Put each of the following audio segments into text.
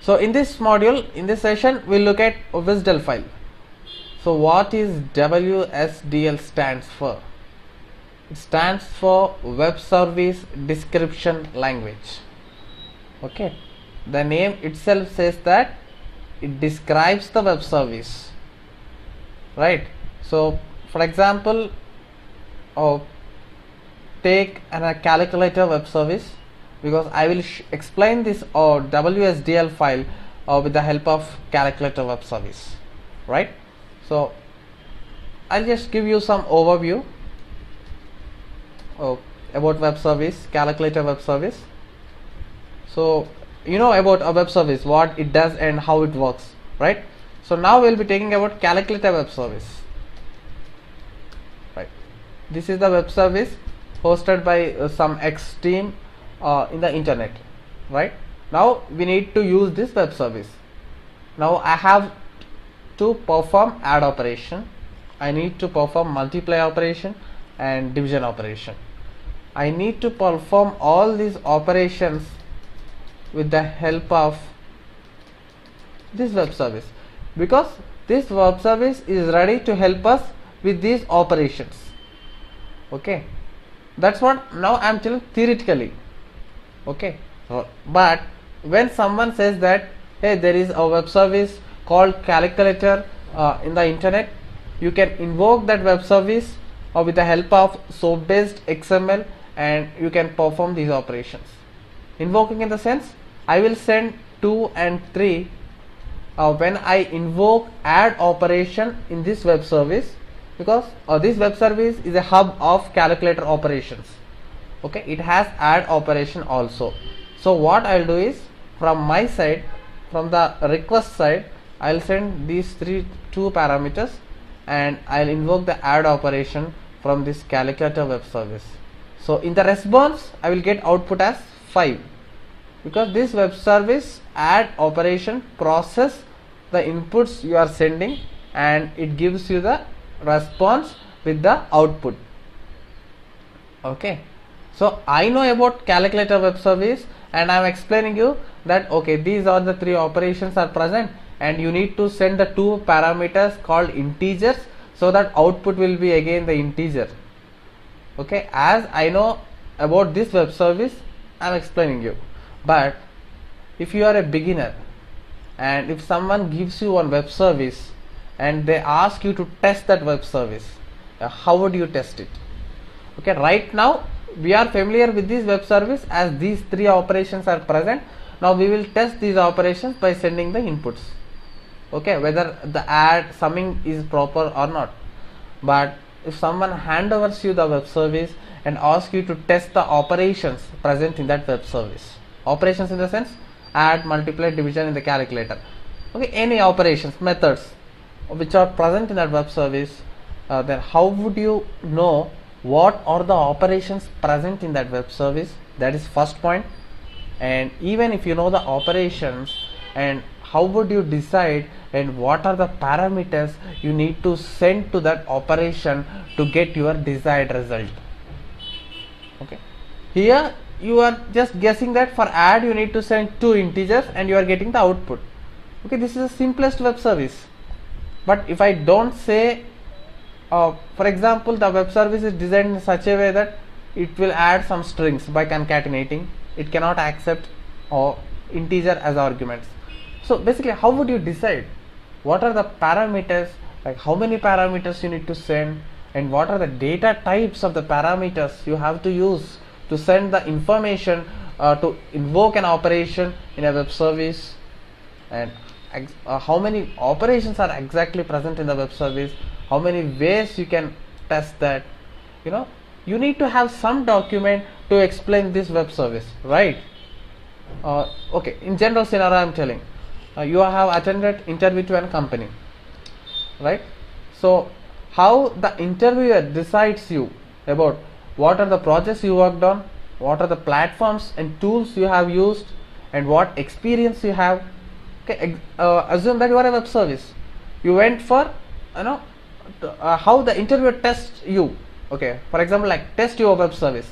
So in this module, in this session, we'll look at a WSDL file. So what is WSDL stands for? It stands for Web Service Description Language. Okay, the name itself says that it describes the web service, right? So for example, take a calculator web service, because I will explain this WSDL file with the help of calculator web service, right? So I'll just give you some overview about web service, calculator web service. So you know about a web service, what it does and how it works, right? So now we'll be taking about calculator web service, right? This is the web service hosted by some X team in the internet, right? Now we need to use this web service. Now I have to perform add operation, I need to perform multiply operation and division operation. I need to perform all these operations with the help of this web service, because this web service is ready to help us with these operations. Okay, that's what now I am telling theoretically. Okay, but when someone says that, hey, there is a web service called calculator in the internet, you can invoke that web service with the help of SOAP based XML, and you can perform these operations. Invoking in the sense, I will send 2 and 3 when I invoke add operation in this web service, because this web service is a hub of calculator operations. Okay, it has add operation also. So what I'll do is, from my side, from the request side, I'll send these two parameters and I'll invoke the add operation from this calculator web service. So in the response, I will get output as 5, because this web service add operation process the inputs you are sending and it gives you the response with the output. Okay, so I know about calculator web service and I am explaining you that, okay, these are the 3 operations are present and you need to send the 2 parameters called integers, so that output will be again the integer. Okay, as I know about this web service, I am explaining you. But if you are a beginner and if someone gives you one web service and they ask you to test that web service, how would you test it? Okay, right now we are familiar with this web service as these 3 operations are present. Now we will test these operations by sending the inputs. Okay, whether the add summing is proper or not. But if someone handovers you the web service and asks you to test the operations present in that web service, operations in the sense add, multiply, division in the calculator, okay, any operations, methods which are present in that web service, then how would you know what are the operations present in that web service? That is first point. And even if you know the operations, and how would you decide and what are the parameters you need to send to that operation to get your desired result? Okay, here you are just guessing that for add you need to send 2 integers and you are getting the output. Okay, this is the simplest web service. But if I don't say, for example, the web service is designed in such a way that it will add some strings by concatenating, it cannot accept integer as arguments. So basically, how would you decide what are the parameters, like how many parameters you need to send, and what are the data types of the parameters you have to use to send the information to invoke an operation in a web service, and how many operations are exactly present in the web service, how many ways you can test that. You know, you need to have some document to explain this web service, right? Okay, in general scenario I am telling, you have attended interview to a company, right? So how the interviewer decides you about what are the projects you worked on, what are the platforms and tools you have used, and what experience you have. Okay, assume that you are a web service, you went for, how the interviewer tests you. Okay, for example, like test your web service,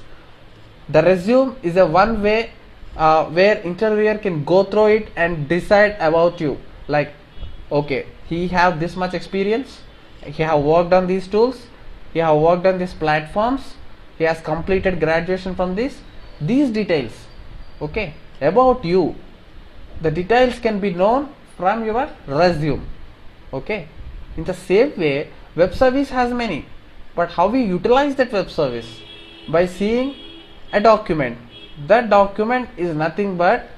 the resume is a one way where interviewer can go through it and decide about you, like, okay, he have this much experience, he have worked on these tools, he have worked on these platforms, he has completed graduation from these details, okay, about you. The details can be known from your resume, okay. In the same way, web service has many, but how we utilize that web service? By seeing a document. That document is nothing but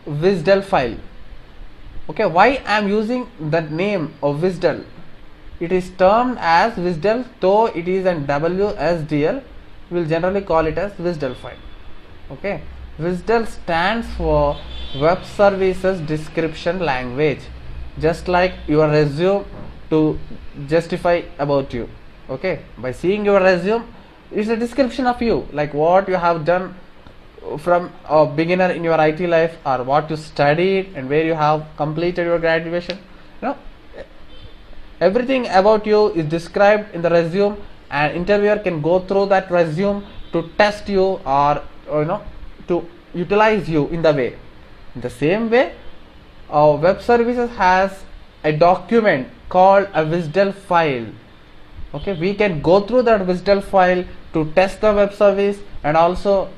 WSDL file, okay. Why I am using the name of WSDL? It is termed as WSDL, though it is an WSDL, we will generally call it as WSDL file, okay. WSDL stands for Web Services Description Language, just like your resume to justify about you, okay. By seeing your resume, it's a description of you, like what you have done from a beginner in your IT life, or what you studied and where you have completed your graduation. Everything about you is described in the resume, and interviewer can go through that resume to test you, or to utilize you in the way. In the same way, web services has a document called a WSDL file, okay. We can go through that WSDL file to test the web service, and also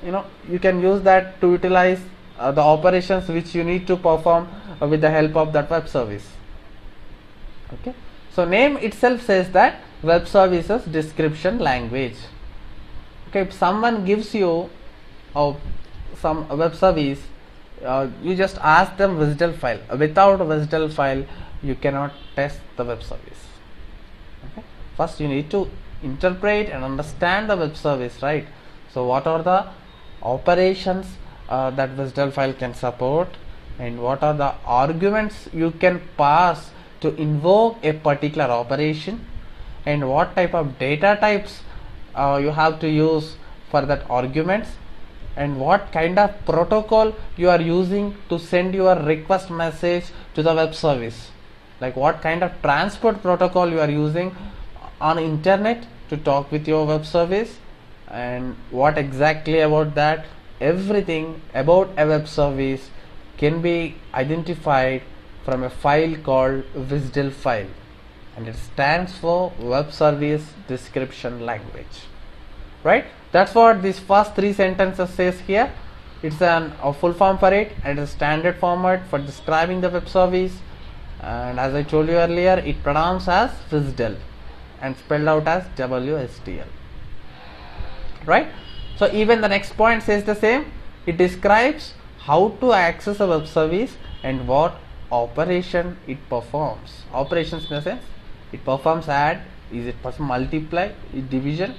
you can use that to utilize the operations which you need to perform with the help of that web service, okay. So name itself says that web services description language, okay. If someone gives you some web service, you just ask them WSDL file. Without WSDL file, you cannot test the web service, okay. First you need to interpret and understand the web service, right? So what are the operations that WSDL file can support, and what are the arguments you can pass to invoke a particular operation, and what type of data types you have to use for that arguments, and what kind of protocol you are using to send your request message to the web service, like what kind of transport protocol you are using on internet to talk with your web service, and what exactly about that. Everything about a web service can be identified from a file called WSDL file, and it stands for Web Service Description Language, right? That's what these first three sentences says here. It's a full form for it, and it's a standard format for describing the web service, and as I told you earlier, it pronounced as WSDL and spelled out as WSDL, right? So even the next point says the same. It describes how to access a web service and what operation it performs. Operations in the sense, it performs add, is it perform multiply, division,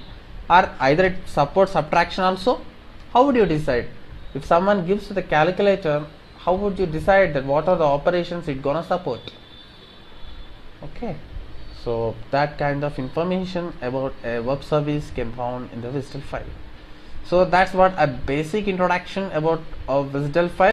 or either it supports subtraction also. How would you decide? If someone gives the calculator, how would you decide that what are the operations it gonna support? Okay, so that kind of information about a web service can be found in the WSDL file. So that's what a basic introduction about a WSDL file.